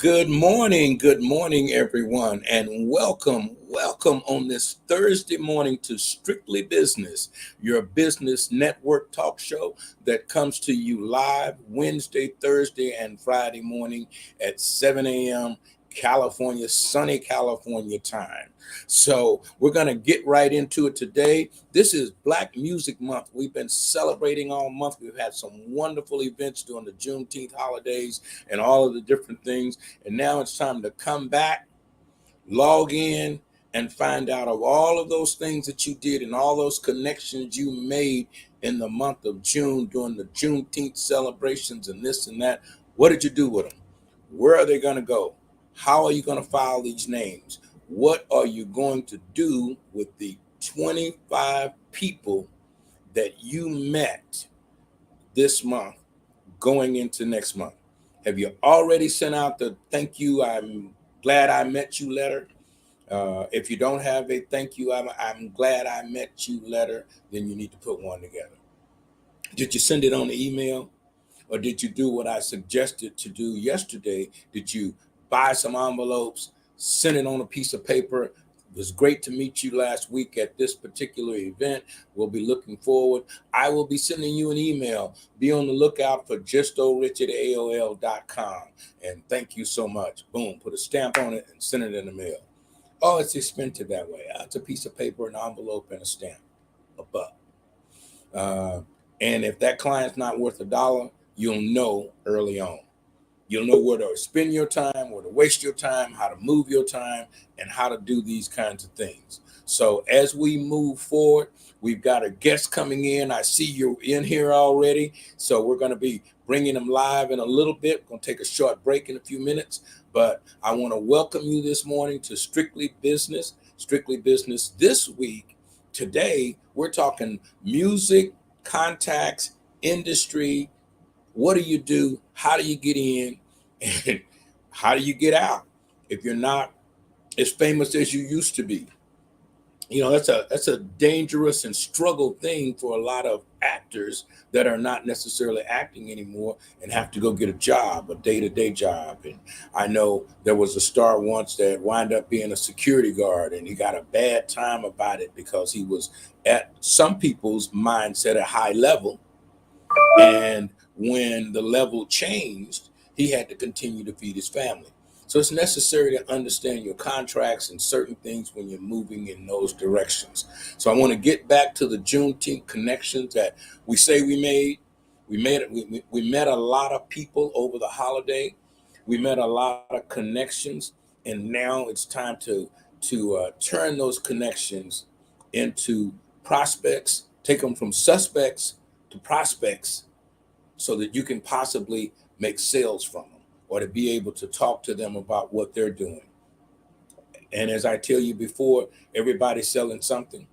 Good morning, everyone, and welcome on this Thursday morning to Strictly Business, your business network talk show that comes to you live Wednesday, Thursday, and Friday morning at 7 a.m. Sunny California time. So we're going to get right into it today. This is Black Music Month. We've been celebrating all month. We've had some wonderful events during the Juneteenth holidays and all of the different things. And now it's time to come back, log in, and find out of all of those things that you did and all those connections you made in the month of June during the Juneteenth celebrations and this and that. What did you do with them? Where are they going to go? How are you going to file these names? What are you going to do with the 25 people that you met this month going into next month? Have you already sent out the thank you, I'm glad I met you letter? If you don't have a thank you, I'm glad I met you letter, then you need to put one together. Did you send it on the email? Or did you do what I suggested to do yesterday? Did you buy some envelopes, send it on a piece of paper? It was great to meet you last week at this particular event. We'll be looking forward. I will be sending you an email. Be on the lookout for justorich@aol.com. And thank you so much. Boom, put a stamp on it and send it in the mail. Oh, it's expensive that way. It's a piece of paper, an envelope, and a stamp. A buck. And if that client's not worth $1, you'll know early on. You'll know where to spend your time, where to waste your time, how to move your time, and how to do these kinds of things. So as we move forward, we've got a guest coming in. I see you're in here already. So we're going to be bringing them live in a little bit. We're going to take a short break in a few minutes. But I want to welcome you this morning to Strictly Business. Strictly Business this week. Today, we're talking music, contacts, industry. What do you do? How do you get in? And how do you get out if you're not as famous as you used to be? You know, that's a dangerous and struggle thing for a lot of actors that are not necessarily acting anymore and have to go get a job, a day-to-day job. And I know there was a star once that wound up being a security guard, and he got a bad time about it because he was at some people's mindset at high level, and when the level changed, he had to continue to feed his family. So it's necessary to understand your contracts and certain things when you're moving in those directions. So I want to get back to the Juneteenth connections that we say we made. We met a lot of people over the holiday. We met a lot of connections, and now it's time to turn those connections into prospects, take them from suspects to prospects, so that you can possibly make sales from them or to be able to talk to them about what they're doing. And as I tell you before, everybody's selling something,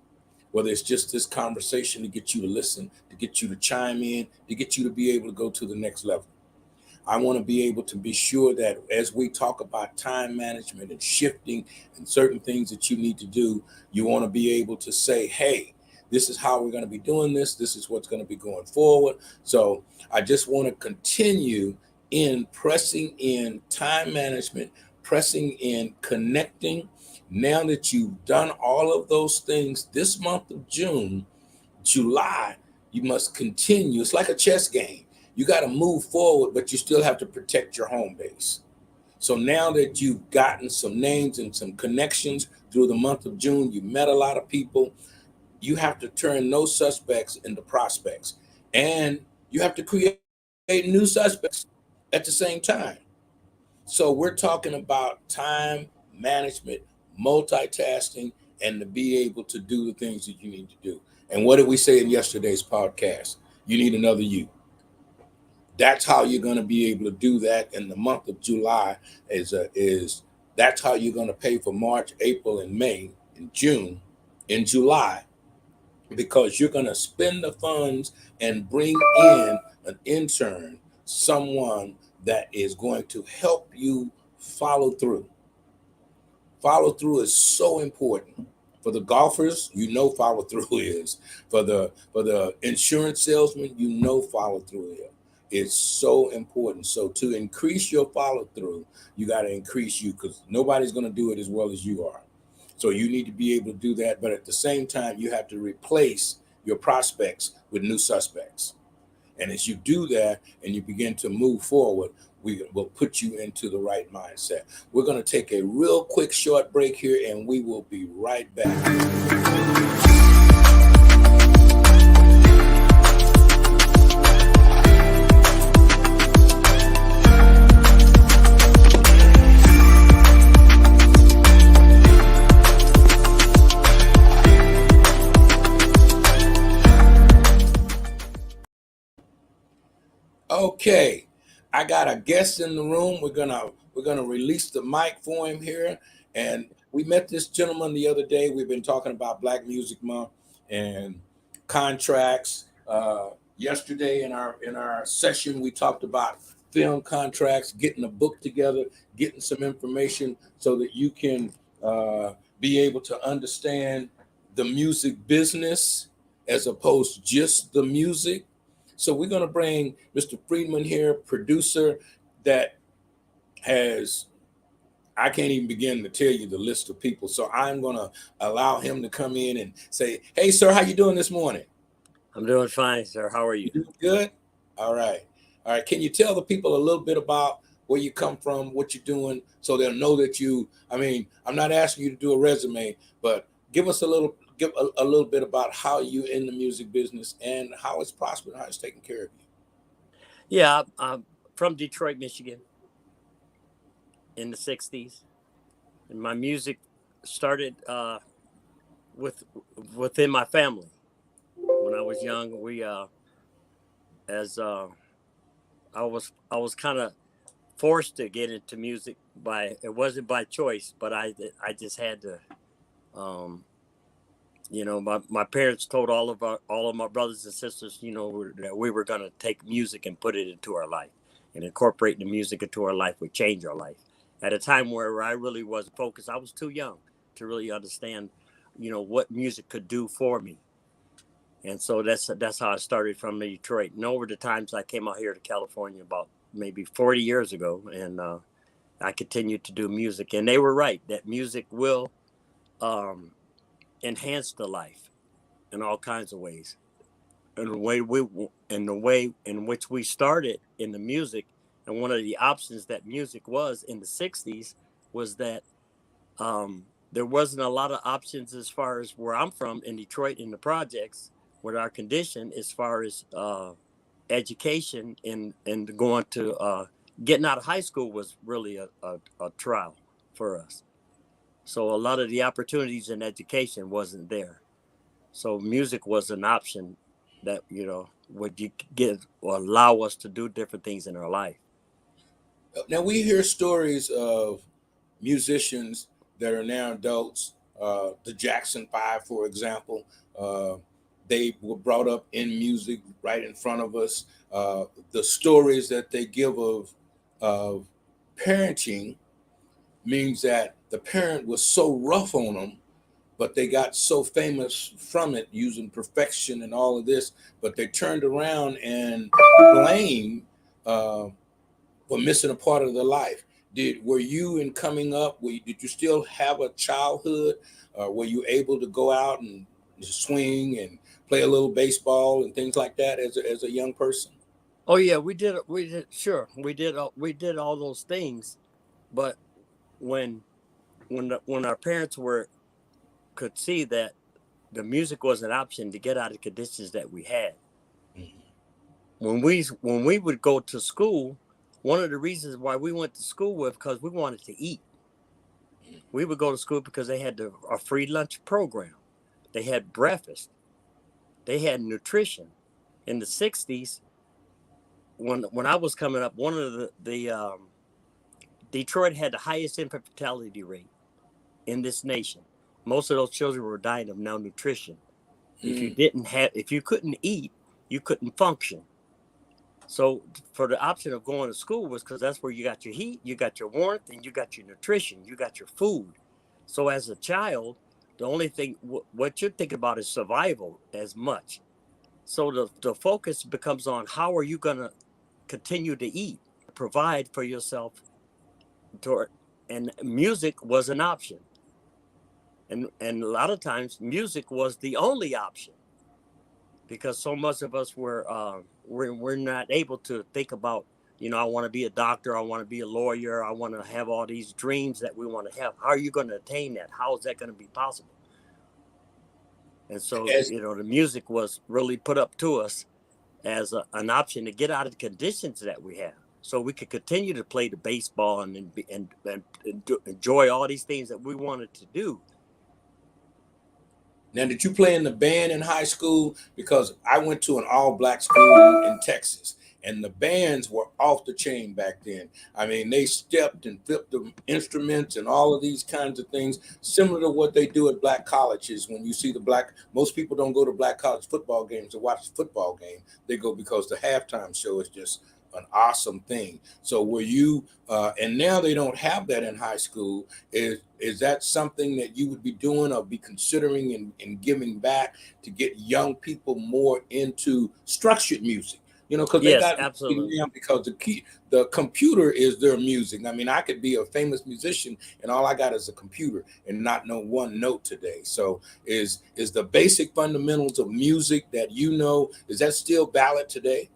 whether it's just this conversation to get you to listen, to get you to chime in, to get you to be able to go to the next level. I want to be able to be sure that as we talk about time management and shifting and certain things that you need to do, you want to be able to say, hey, this is how we're going to be doing this. This is what's going to be going forward. So I just want to continue in pressing in time management, pressing in connecting. Now that you've done all of those things this month of June, July, you must continue. It's like a chess game. You got to move forward, but you still have to protect your home base. So now that you've gotten some names and some connections through the month of June, you met a lot of people, you have to turn those suspects into prospects. And you have to create new suspects at the same time. So we're talking about time management, multitasking, and to be able to do the things that you need to do. And what did we say in yesterday's podcast? You need another you. That's how you're going to be able to do that in the month of July. Is that's how you're going to pay for March, April, and May, and June, in July, because you're going to spend the funds and bring in an intern, someone that is going to help you follow through. Follow through is so important. For the golfers, you know follow through is. For the insurance salesman, you know follow through is so important. So to increase your follow through, you got to increase you, because nobody's going to do it as well as you are. So you need to be able to do that. But at the same time, you have to replace your prospects with new suspects. And as you do that and you begin to move forward, we will put you into the right mindset. We're going to take a real quick short break here, and we will be right back. Okay, I got a guest in the room. We're gonna release the mic for him here. And we met this gentleman the other day. We've been talking about Black Music Month and contracts. Yesterday in our session, we talked about film contracts, getting a book together, getting some information so that you can be able to understand the music business as opposed to just the music. So we're going to bring Mr. Friedman here, producer that has, I can't even begin to tell you the list of people. So I'm going to allow him to come in and say, hey, sir, how you doing this morning? I'm doing fine, sir. How are you? You doing good? All right. All right. Can you tell the people a little bit about where you come from, what you're doing, so they'll know that I'm not asking you to do a resume, but give us a little bit about how you in the music business and how it's prospering, how it's taking care of you. Yeah, I'm from Detroit, Michigan in the 60s. And my music started within my family. When I was young, I was kind of forced to get into music it wasn't by choice, but I just had to. My parents told all of my brothers and sisters, that we were going to take music and put it into our life, and incorporate the music into our life would change our life. At a time where I really wasn't focused, I was too young to really understand, what music could do for me. And so that's how I started from Detroit. And over the times I came out here to California about maybe 40 years ago, and I continued to do music. And they were right that music will enhance the life in all kinds of ways. And the way in which we started in the music, and one of the options that music was in the 60s was that there wasn't a lot of options as far as where I'm from in Detroit in the projects with our condition as far as education and going to getting out of high school was really a trial for us. So a lot of the opportunities in education wasn't there. So music was an option that, would you get or allow us to do different things in our life. Now we hear stories of musicians that are now adults, the Jackson 5, for example. They were brought up in music right in front of us. The stories that they give of parenting means that the parent was so rough on them, but they got so famous from it, using perfection and all of this, but they turned around and blamed for missing a part of their life. Were you in coming up, did you still have a childhood? Were you able to go out and swing and play a little baseball and things like that as a young person? Oh yeah, we did. Sure, we did all those things, but when our parents could see that the music was an option to get out of conditions that we had. Mm-hmm. When we would go to school, one of the reasons why we went to school was because we wanted to eat. We would go to school because they had a free lunch program. They had breakfast. They had nutrition. In the 60s, when I was coming up, one of the Detroit had the highest infant fatality rate in this nation. Most of those children were dying of malnutrition. If you couldn't eat, you couldn't function. So for the option of going to school was because that's where you got your heat, you got your warmth, and you got your nutrition, you got your food. So as a child, the only thing, what you're thinking about is survival as much. So the focus becomes on how are you going to continue to eat, provide for yourself, and music was an option. And a lot of times music was the only option, because so much of us we're not able to think about, I want to be a doctor, I want to be a lawyer, I want to have all these dreams that we want to have. How are you going to attain that? How is that going to be possible? And so, the music was really put up to us as an option to get out of the conditions that we have, so we could continue to play the baseball and enjoy all these things that we wanted to do. Now, did you play in the band in high school? Because I went to an all-black school in Texas, and the bands were off the chain back then. I mean, they stepped and flipped the instruments and all of these kinds of things, similar to what they do at black colleges. When you see most people don't go to black college football games to watch the football game. They go because the halftime show is just an awesome thing. So were you, and now they don't have that in high school. Is that something that you would be doing or be considering and giving back to get young people more into structured music? Because yes, they got absolutely, because the computer is their music. I mean, I could be a famous musician and all I got is a computer and not know one note today. So is the basic fundamentals of music that is that still valid today?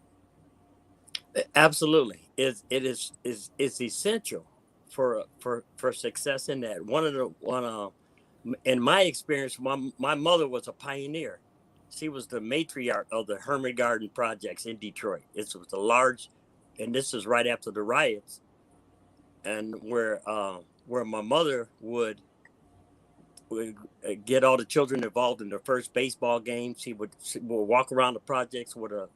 Absolutely. It's essential for success in that. In my experience, my mother was a pioneer. She was the matriarch of the Herman Garden projects in Detroit. It was a large, and this is right after the riots, and where my mother would get all the children involved in their first baseball game. She would walk around the projects with a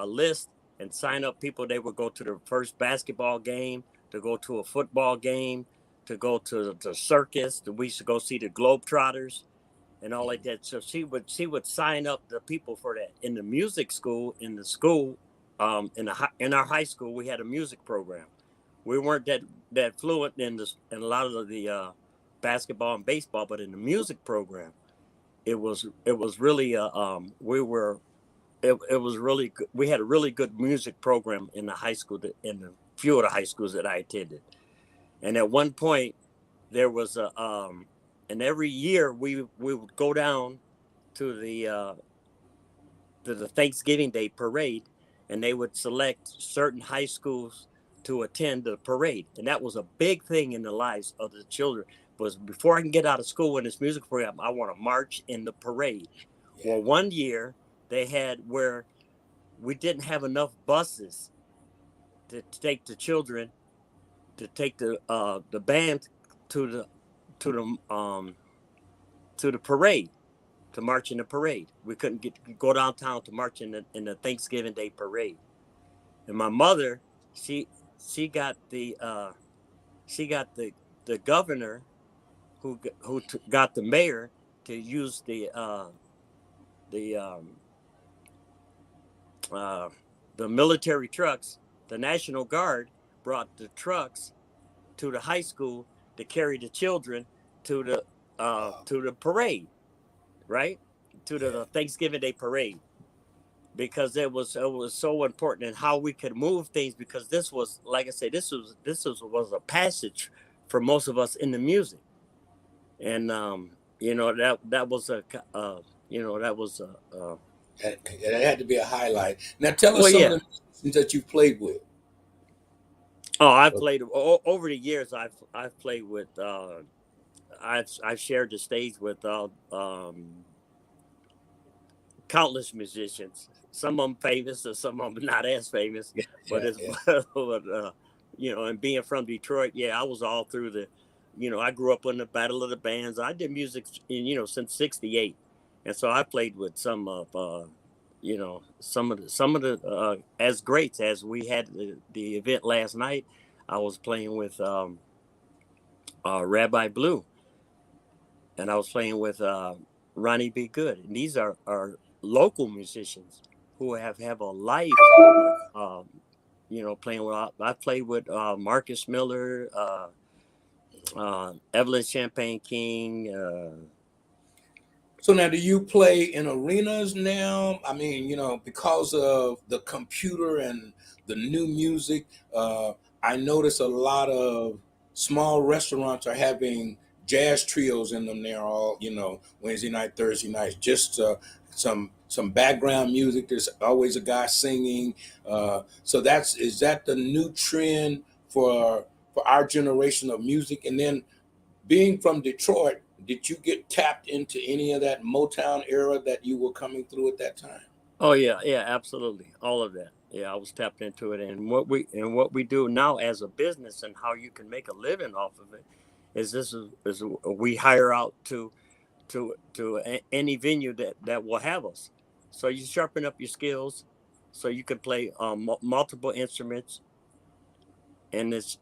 list and sign up people. They would go to their first basketball game, to go to a football game, to go to the circus. We used to go see the Globetrotters and all like that. So she would sign up the people for that. In the music school, in the school, in our high school, we had a music program. We weren't that fluent in a lot of the basketball and baseball, but in the music program, it was really it was really good. We had a really good music program in the high school, in the few of the high schools that I attended. And at one point there was and every year we would go down to the Thanksgiving Day parade, and they would select certain high schools to attend the parade. And that was a big thing in the lives of the children, was before I can get out of school in this music program, I want to march in the parade. Yeah. Well, one year they had where we didn't have enough buses to take the children, to take the band to the parade, to march in the parade. We couldn't go downtown to march in the Thanksgiving Day parade. And my mother, she got the governor who got the mayor to use the military trucks. The National Guard brought the trucks to the high school to carry the children to the parade, right? To the Thanksgiving Day parade, because it was so important in how we could move things, because this was, like I say, this was a passage for most of us in the music. And that was it had to be a highlight. Now tell us some of the musicians that you've played with. Oh, I've played over the years. I've played with. I've shared the stage with countless musicians. Some of them famous, and some of them not as famous. But and being from Detroit, I was all through the. I grew up in the Battle of the Bands. I did music, since '68, and so I played with some of, some of the as greats as we had the event last night. I was playing with Rabbi Blue, and I was playing with Ronnie B. Good, and these are local musicians who have a life, playing with. I played with Marcus Miller. Evelyn Champagne King, So now, do you play in arenas now? I mean, you know, because of the computer and the new music, I notice a lot of small restaurants are having jazz trios in them there all, you know, Wednesday night, Thursday nights, just some background music. There's always a guy singing. So is that the new trend for our generation of music? And then being from Detroit, did you get tapped into any of that Motown era that you were coming through at that time? Oh yeah, yeah, absolutely, all of that. Yeah, I was tapped into it, and what we do now as a business and how you can make a living off of it is we hire out to any venue that will have us. So you sharpen up your skills, so you can play multiple instruments, and it's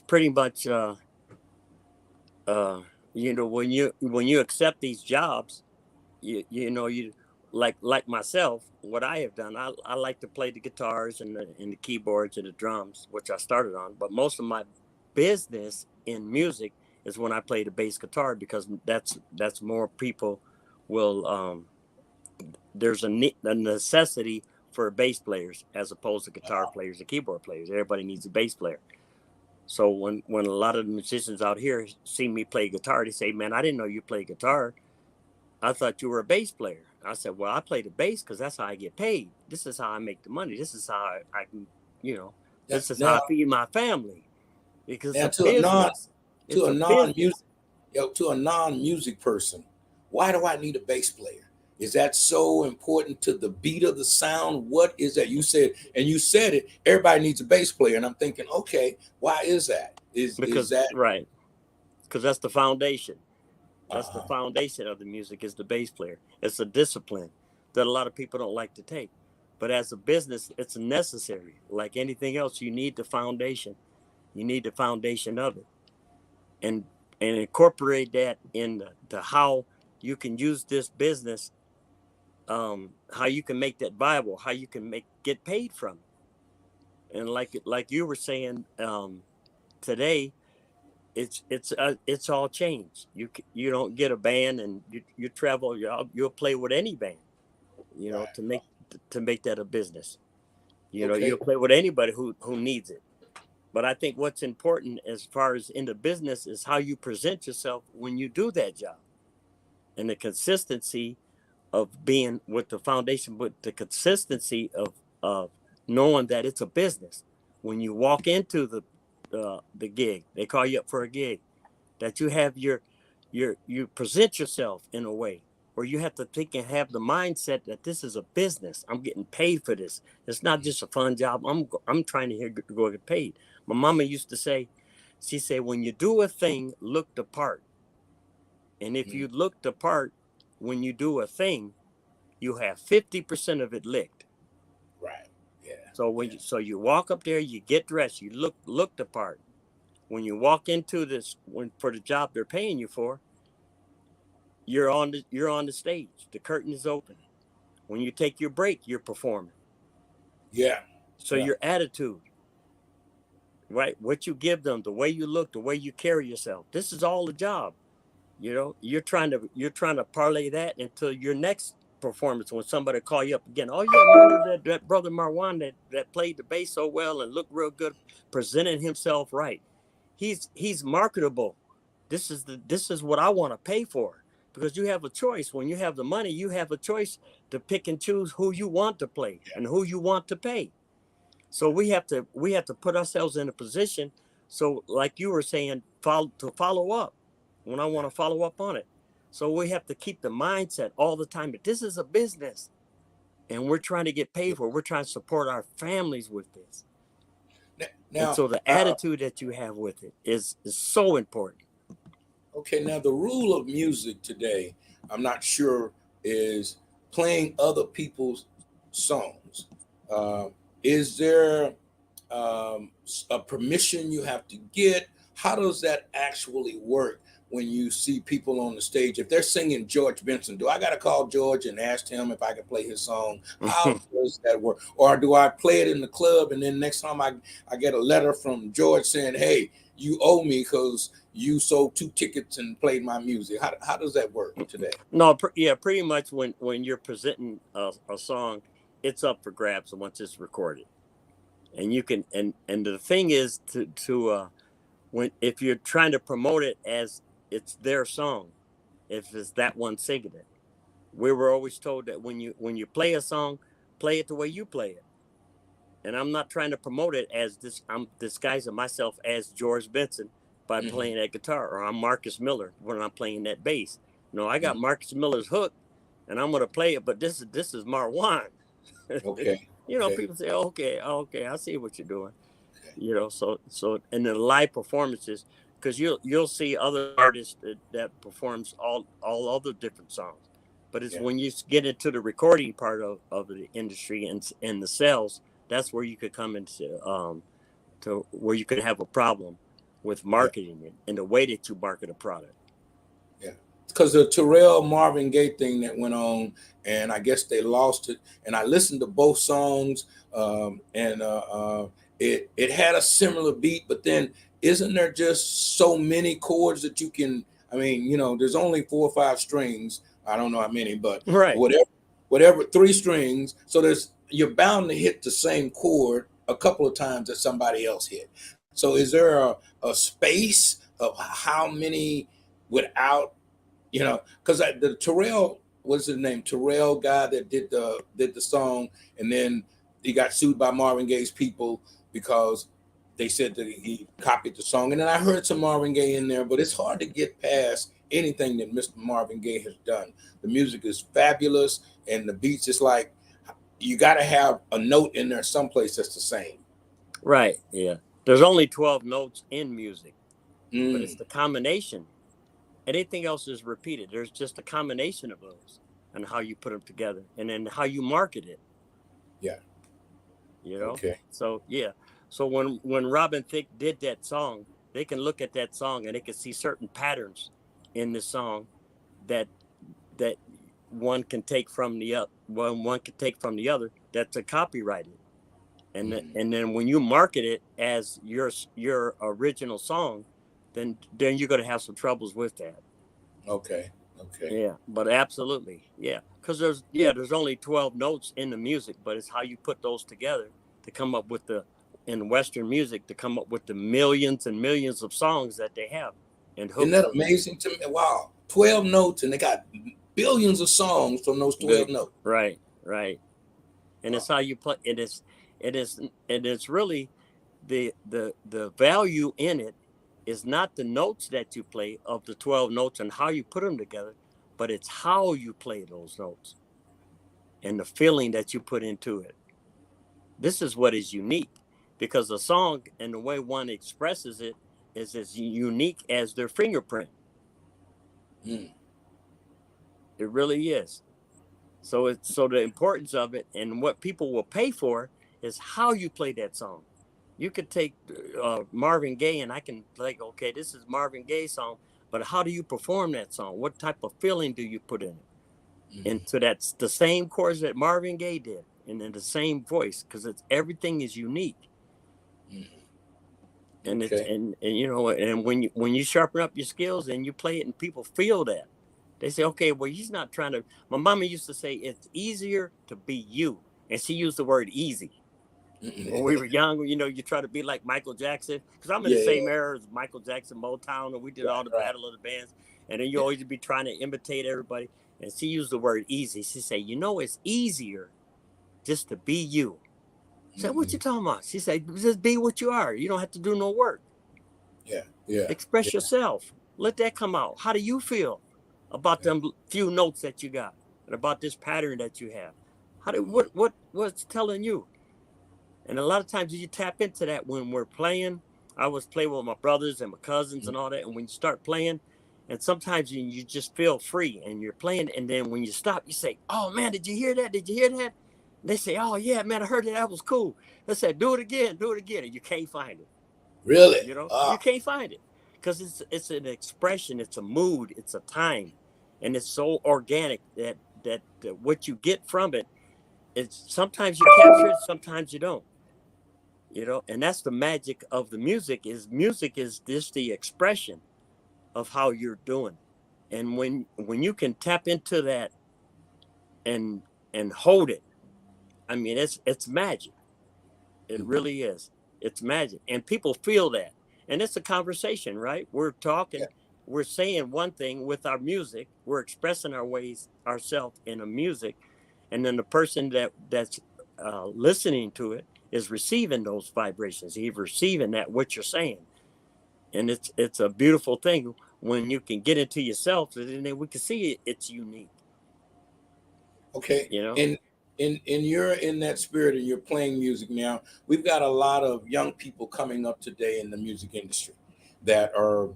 pretty much when you accept these jobs, you like myself, what I have done, I like to play the guitars and the keyboards and the drums, which I started on, but most of my business in music is when I play the bass guitar, because that's more people will there's a necessity for bass players as opposed to guitar players and keyboard players. Everybody needs a bass player. So when a lot of the musicians out here see me play guitar, they say, "Man, I didn't know you play guitar. I thought you were a bass player." I said, "Well, I play the bass because that's how I get paid. This is how I make the money. This is how I can, this is how Now, I feed my family, because now it's a business. It's to a a non business music to a non music person, why do I need a bass player? Is that so important to the beat of the sound? What is that? You said it. Everybody needs a bass player, and I'm thinking, okay, why is that? Is because that? right, because that's the foundation. That's the Uh, foundation of the music, is the bass player. It's a discipline that a lot of people don't like to take. But as a business, it's necessary. Like anything else, you need the foundation. You need the foundation of it. And incorporate that in the how you can use this business, how you can make that viable, how you can get paid from it. And like you were saying, today, it's all changed. You don't get a band and you travel. You'll play with any band, right. to make that a business. You'll Okay. play with anybody who needs it. But I think what's important as far as in the business is how you present yourself when you do that job, and the consistency of being with the foundation, but the consistency of knowing that it's a business. When you walk into the gig, they call you up for a gig, that you have you present yourself in a way where you have to think and have the mindset that this is a business. I'm getting paid for this. It's not just a fun job. I'm trying to go get paid. My mama used to say, she said, when you do a thing, look the part. And if Mhm. you look the part when you do a thing, you have 50% of it licked. Right. Yeah. So Yeah. you walk up there, you get dressed, you look the part. When you walk into this, for the job they're paying you for, you're on the stage. The curtain is open. When you take your break, you're performing. Yeah. So Yeah. your attitude, right? What you give them, the way you look, the way you carry yourself. This is all the job. You're trying to parlay that into your next performance when somebody call you up again. Oh yeah, remember that brother Marwan that played the bass so well and looked real good, presenting himself right. He's marketable. This is what I want to pay for, because you have a choice. When you have the money, you have a choice to pick and choose who you want to play Yeah. and who you want to pay. So we have to put ourselves in a position. So like you were saying, follow up when I want Yeah. to follow up on it. So we have to keep the mindset all the time that this is a business and we're trying to get paid for it. We're trying to support our families with this. And Now, so the attitude that you have with it is so important. okay. Now, the rule of music today, I'm not sure, is playing other people's songs. Uh, is there a permission you have to get? How does that actually work when you see people on the stage? If they're singing George Benson, do I got to call George and ask him if I can play his song? How does that work? Or do I play it in the club and then next time I get a letter from George saying, hey, you owe me because you sold 2 tickets and played my music. How does that work today? No, yeah, pretty much when you're presenting a song, it's up for grabs once it's recorded, and you can and the thing is to when if you're trying to promote it as it's their song, if it's that one singing it, we were always told that when you play a song, play it the way you play it. And I'm not trying to promote it as this. I'm disguising myself as George Benson by playing that guitar, or I'm Marcus Miller when I'm playing that bass. No, I got Marcus Miller's hook, and I'm gonna play it. But this is Marwan. Okay. People say, okay, I see what you're doing. Okay. So in the live performances, because you'll see other artists that performs all other different songs, but it's when you get into the recording part of the industry and the sales, that's where you could come into to where you could have a problem with marketing it and the way that you market a product. Yeah, because the Terrell Marvin Gaye thing that went on, and I guess they lost it. And I listened to both songs, and it had a similar beat, but then isn't there just so many chords that you can? I mean, there's only 4 or 5 strings. I don't know how many, but right, whatever 3 strings. So you're bound to hit the same chord a couple of times that somebody else hit. So is there a space of how many without, because the Terrell, what's his name? Terrell guy that did the song, and then he got sued by Marvin Gaye's people because they said that he copied the song. And then I heard some Marvin Gaye in there, but it's hard to get past anything that Mr. Marvin Gaye has done. The music is fabulous, and the beats is like you got to have a note in there someplace that's the same. Right. Yeah. There's only 12 notes in music, but it's the combination. Anything else is repeated. There's just a combination of those and how you put them together, and then how you market it. Yeah. Okay. So yeah. So when Robin Thicke did that song, they can look at that song and they can see certain patterns in the song that one can take from the other. That's a copyrighted. And then when you market it as your original song, then you're going to have some troubles with that. Okay. Yeah, but absolutely, yeah, because there's only 12 notes in the music, but it's how you put those together to come up with in Western music, to come up with the millions and millions of songs that they have. And isn't that amazing to me? Wow, 12 notes, and they got billions of songs from those 12 notes. Right. And it's how you play. It is really the value in it is not the notes that you play of the 12 notes and how you put them together, but it's how you play those notes and the feeling that you put into it. This is what is unique, because the song and the way one expresses it is as unique as their fingerprint. It really is. So the importance of it and what people will pay for is how you play that song. You could take Marvin Gaye, and I can like, okay, this is Marvin Gaye's song, but how do you perform that song? What type of feeling do you put in it? And so that's the same chords that Marvin Gaye did, and in the same voice, because everything is unique. And it's and when you sharpen up your skills and you play it and people feel that, they say, okay, well, he's not trying to. My mama used to say it's easier to be you, and she used the word easy. When we were young, you try to be like Michael Jackson, because I'm in the same era as Michael Jackson, Motown, and we did all the Battle of the Bands, and then you always be trying to imitate everybody. And she used the word easy. She said, it's easier just to be you. I said, what you talking about? She said, just be what you are. You don't have to do no work. Yeah. Express yourself. Let that come out. How do you feel about them few notes that you got and about this pattern that you have? What's telling you? And a lot of times you tap into that when we're playing. I was playing with my brothers and my cousins and all that. And when you start playing, and sometimes you just feel free and you're playing. And then when you stop, you say, oh, man, did you hear that? Did you hear that? And they say, oh, yeah, man, I heard that. That was cool. They said, do it again. And you can't find it. Really? You can't find it because it's an expression. It's a mood. It's a time. And it's so organic that what you get from it, it's sometimes you capture it, sometimes you don't. And that's the magic of the music is just the expression. of how you're doing. And when you can tap into that and hold it, I mean, it's magic. It Mhm. really is. It's magic. And people feel that. And it's a conversation, right? We're Yeah. talking, we're saying one thing with our music, we're expressing our ways ourselves in a music, and then the person that's listening to it is receiving those vibrations. He's receiving that what you're saying, and it's a beautiful thing when you can get into yourself, and then we can see it's unique. Okay. You know, In you're in that spirit and you're playing music now. We've got a lot of young people coming up today in the music industry that are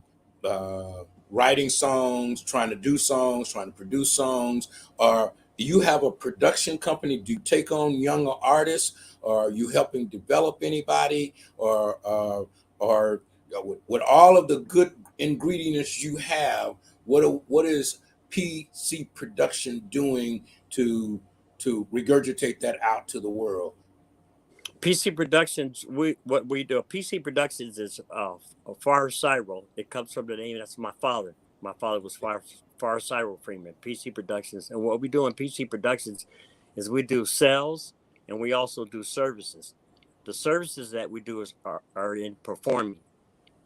writing songs, trying to do songs, trying to produce songs. Or do you have a production company? Do you take on younger artists? Or are you helping develop anybody? Or with all of the good ingredients you have, what is PC Production doing to regurgitate that out to the world? PC Productions, what we do. PC Productions is a Far Cyril. It comes from the name. That's my father. My father was Far Cyril Freeman. PC Productions, and what we do in PC Productions is we do sales and we also do services. The services that we do are in performing,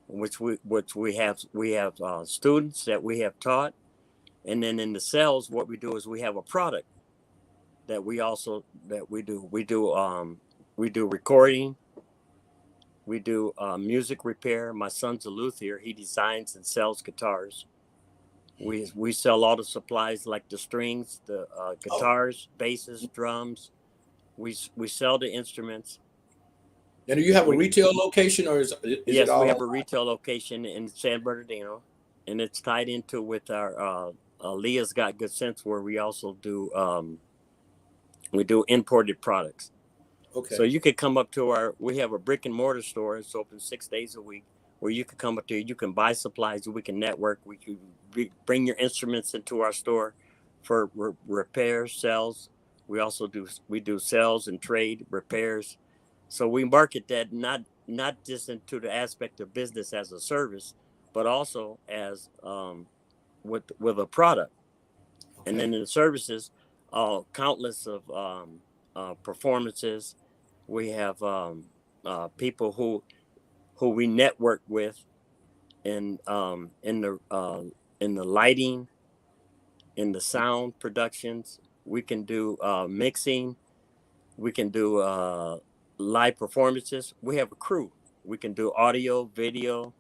which we have students that we have taught, and then in the sales, what we do is we have a product that we do. We do recording. We do music repair. My son's a luthier. He designs and sells guitars. We sell all the supplies like the strings, the Oh, guitars, basses, drums. We sell the instruments. and do you have a We retail location, or is it Yes, we all have on? a retail location in San Bernardino, and it's tied into with our Leah's Got Good Sense, where we do imported products. So Okay. you could come up to we have a brick and mortar store. It's open 6 days a week, where you can come up to, you can buy supplies, we can network, we can bring your instruments into our store for repairs, sales. We do sales and trade repairs. So we market that not just into the aspect of business as a service, but also as with a product. And Okay. then in the services, countless of performances. We have people who we network with in the lighting, in the sound productions. We can do mixing. We can do live performances. We have a crew. We can do audio, video.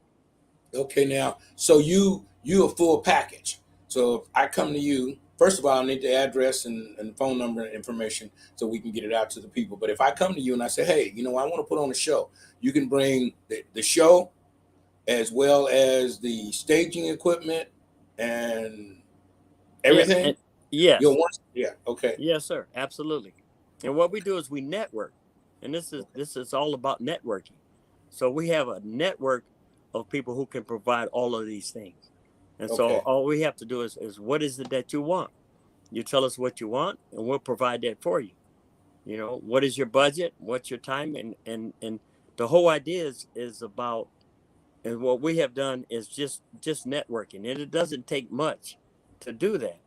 Okay. Now, so you a full package. So if I come to you, first of all, I need the address and phone number and information so we can get it out to the people. But if I come to you and I say, hey, I want to put on a show, you can bring the show as well as the staging equipment and Yeah, everything. and yes, You'll want, yeah, okay, yes, sir, absolutely. And what we do is we network, and this is all about networking. So we have a network of people who can provide all of these things. And so okay, all we have to do is what is it that you want? You tell us what you want, and we'll provide that for you. What is your budget? What's your time? And the whole idea is about, and what we have done is just networking, and it doesn't take much to do that.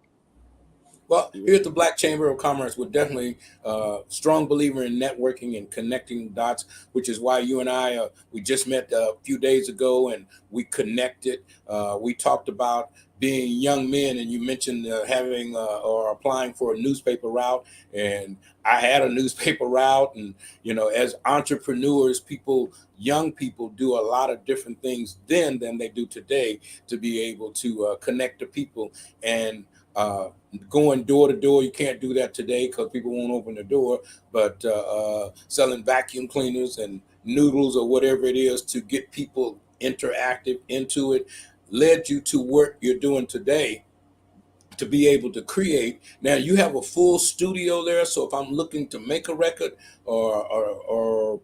Well, Yeah. here at the Black Chamber of Commerce, we're definitely a strong believer in networking and connecting dots, which is why you and I, we just met a few days ago and we connected. We talked about being young men, and you mentioned having or applying for a newspaper route. And I had a newspaper route. And, as entrepreneurs, young people do a lot of different things then than they do today to be able to connect to people. And going door to door, you can't do that today because people won't open the door. But selling vacuum cleaners and noodles or whatever it is to get people interactive into it led you to work you're doing today to be able to create. Now you have a full studio there, so if I'm looking to make a record or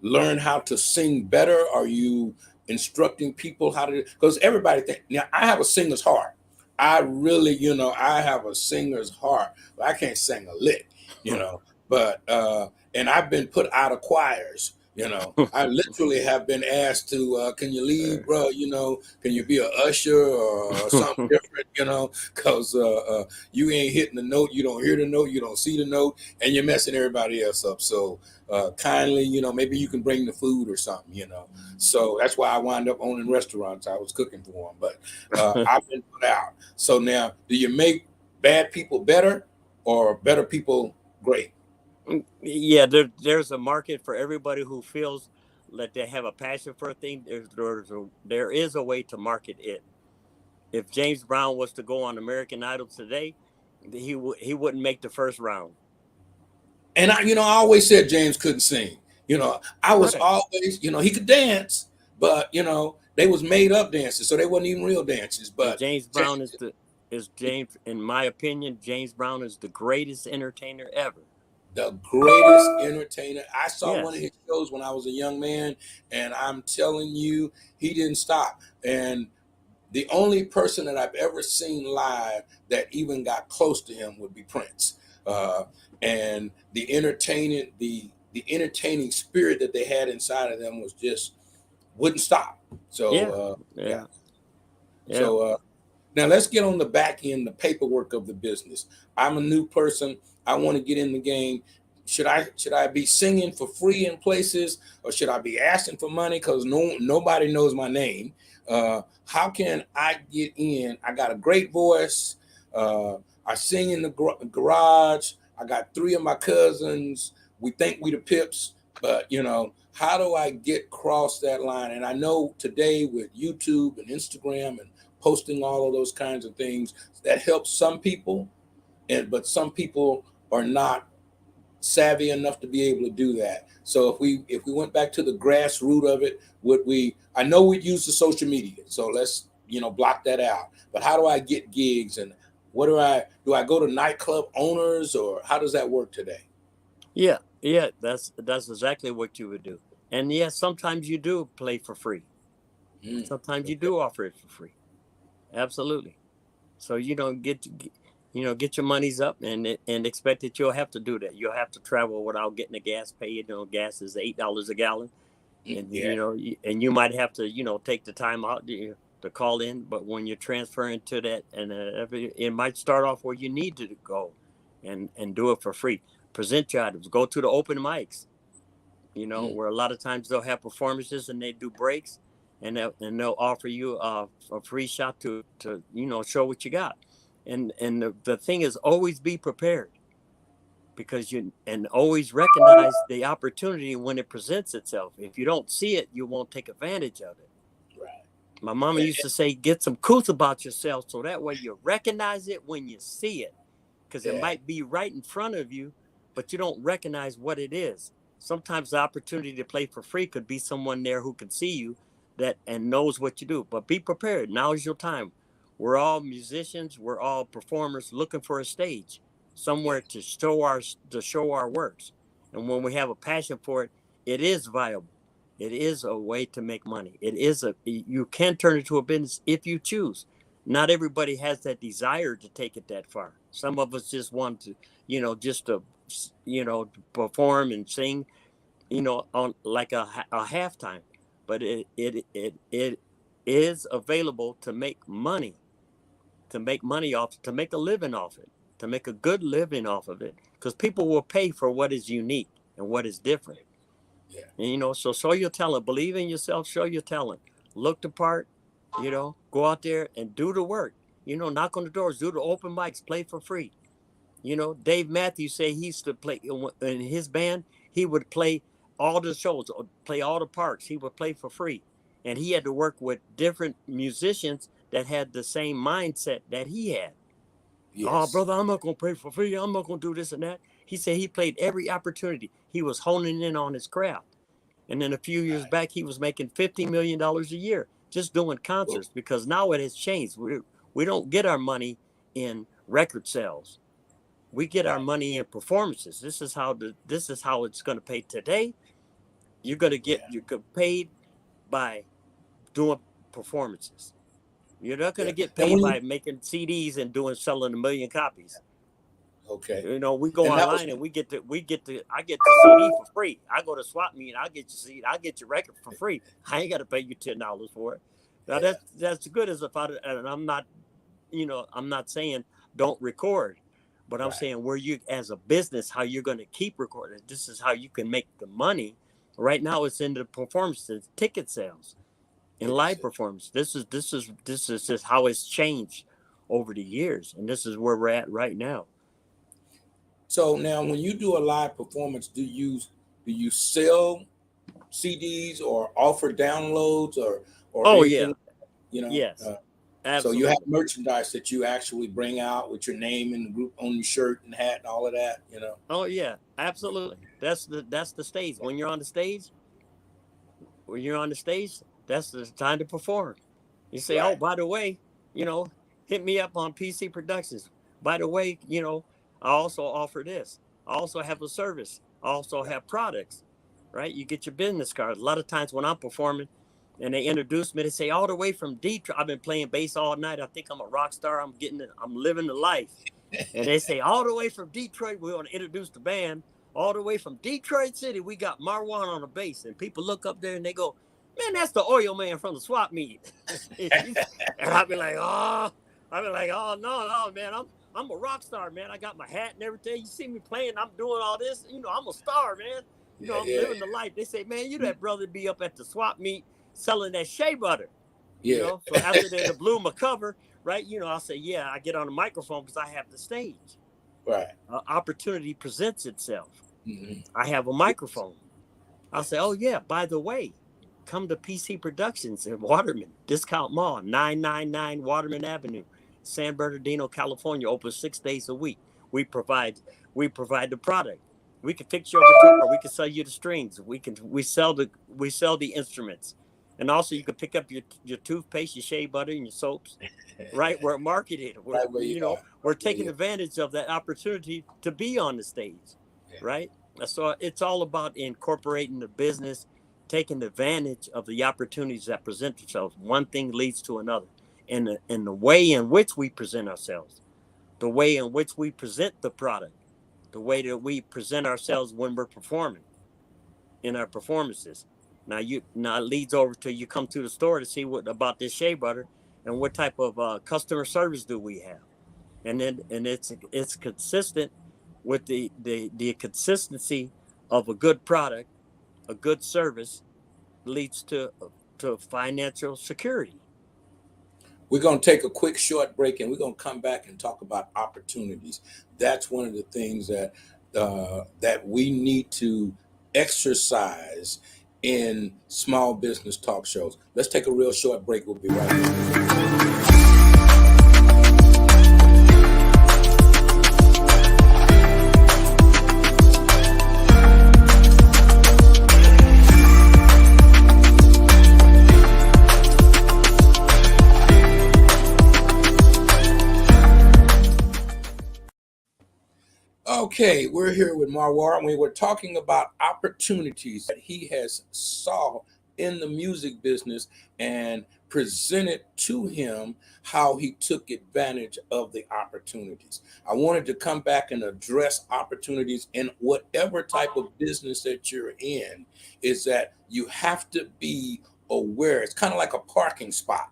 learn how to sing better, are you instructing people how to? Because everybody think now I have a singer's heart. I really, I have a singer's heart, but I can't sing a lick, you know. But and I've been put out of choirs, You know, I literally have been asked to, can you leave, bro? You know, can you be a usher or something different? You know, because you ain't hitting the note, you don't hear the note, you don't see the note, and you're messing everybody else up. So kindly, you know, maybe you can bring the food or something. You know, so that's why I wound up owning restaurants. I was cooking for them, but I've been put out. So now, do you make bad people better or better people great? Yeah, there's a market for everybody who feels that they have a passion for a thing. There is a way to market it. If James Brown was to go on American Idol today, he wouldn't make the first round. And I always said James couldn't sing. I was Right. always, he could dance, but they was made up dances, so they wasn't even real dances. And But James Brown is James, in my opinion, James Brown is the greatest entertainer ever. the greatest entertainer. I saw one of Yes. his shows when I was a young man, and I'm telling you, he didn't stop. And the only person that I've ever seen live that even got close to him would be Prince. And the entertaining spirit that they had inside of them was just wouldn't stop. Yeah. So yeah. Yeah. So now let's get on the back end, the paperwork of the business. I'm a new person. I want to get in the game. Should I be singing for free in places, or should I be asking for money because nobody knows my name? How can I get in? I got a great voice. I sing in the garage. I got 3 of my cousins. We think we the Pips, but how do I get across that line? And I know today with YouTube and Instagram and posting all of those kinds of things, that helps some people, but some people are not savvy enough to be able to do that. So if we went back to the grassroots of it, I know we'd use the social media. So let's block that out. But how do I get gigs, and what do I go to nightclub owners, or how does that work today? Yeah. That's exactly what you would do. And yes, sometimes you do play for free. Sometimes you Okay. do offer it for free. Absolutely. So get your monies up, and expect that you'll have to do that. You'll have to travel without getting the gas paid. Gas is $8 a gallon, and Yeah. and you might have to take the time out to call in. But when you're transferring to that, and it might start off where you need to go, and do it for free. Present your items. Go to the open mics. Where a lot of times they'll have performances and they do breaks, and they'll offer you a free shot to show what you got. And the thing is, always be prepared, because and always recognize the opportunity when it presents itself. If you don't see it, you won't take advantage of it. Right. My mama used to say, get some couth about yourself, so that way you recognize it when you see it, because it might be right in front of you, but you don't recognize what it is. Sometimes the opportunity to play for free could be someone there who can see you and knows what you do. But be prepared. Now is your time. We're all musicians. We're all performers looking for a stage, somewhere to show our works. And when we have a passion for it, it is viable. It is a way to make money. You can turn it into a business if you choose. Not everybody has that desire to take it that far. Some of us just want to, just to perform and sing, on like a halftime. But it is available to make money, to make a living off it, to make a good living off of it, because people will pay for what is unique and what is different. Yeah. And so show your talent, believe in yourself, show your talent, look the part, go out there and do the work, knock on the doors, do the open mics, play for free. Dave Matthews say he used to play in his band. He would play all the shows, or play all the parks. He would play for free, and he had to work with different musicians that had the same mindset that he had. Yes. Oh, brother, I'm not gonna play for free. I'm not gonna do this and that. He said he played every opportunity. He was honing in on his craft, and then a few years back, he was making $50 million a year just doing concerts. Because now it has changed. We don't get our money in record sales. We get our money in performances. This is how it's going to pay today. You're going to get paid by doing performances. You're not going to get paid by making CDs and selling 1 million copies. Okay. You know, we go And that was online and I get the CD for free. I go to swap meet, I get your CD, I get your record for free. I ain't got to pay you $10 for it. Now yeah, that's good as if and I'm not, I'm not saying don't record, but I'm right. saying where you as a business, how you're going to keep recording. This is how you can make the money. Right now, it's in the performances, ticket sales, and Tickets. live performance. This is just how it's changed over the years, and this is where we're at right now. So now, when you do a live performance, do you sell CDs or offer downloads or Oh yeah, anything? You know, yes, so you have absolutely. merchandise that you actually bring out with your name and the group on your shirt and hat and all of that. You know. Oh yeah, absolutely. That's the stage. When you're on the stage, that's the time to perform. You say, oh, Right. by the way, you know, hit me up on PC Productions. By the way, I also offer this. I also have a service. I also Right. have products, right? You get your business card. A lot of times when I'm performing and they introduce me, they say all the way from Detroit. I've been playing bass all night. I think I'm a rock star. I'm living the life. And they say all the way from Detroit, we want to introduce the band. All the way from Detroit City, we got Marwan on the bass. And people look up there and they go, man, that's the oil man from the swap meet. And I'll be like, oh no, man, I'm a rock star, man. I got my hat and everything. You see me playing, I'm doing all this. I'm a star, man. Yeah, I'm yeah, living the life. They say, man, you that brother be up at the swap meet selling that shea butter. yeah. So after they blew my cover, right? I'll say, yeah, I get on the microphone because I have the stage. Right. Opportunity presents itself. Hmm. I have a microphone. I'll say, oh yeah, by the way, come to PC Productions in Waterman, Discount Mall, 999 Waterman Avenue, San Bernardino, California. Open 6 days a week. We provide the product. We can fix your guitar. We can sell you the strings. We sell the instruments, and also you can pick up your toothpaste, your shea butter, and your soaps. Right, we're marketing. Right where you are. We're Right where taking you advantage of that opportunity to be on the stage. are. Right. So it's all about incorporating the business, taking advantage of the opportunities that present themselves. One thing leads to another. And the way in which we present ourselves, the way in which we present the product, the way that we present ourselves when we're performing in our performances. Now it leads over to you come to the store to see what about this shea butter and what type of customer service do we have, and it's consistent with the consistency of a good product, a good service leads to financial security. We're going to take a quick short break and we're going to come back and talk about opportunities. That's one of the things that we need to exercise in small business talk shows. Let's take a real short break. We'll be right back. Okay, we're here with Marwar, and we were talking about opportunities that he has saw in the music business and presented to him how he took advantage of the opportunities. I wanted to come back and address opportunities in whatever type of business that you're in, is that you have to be aware. It's kind of like a parking spot.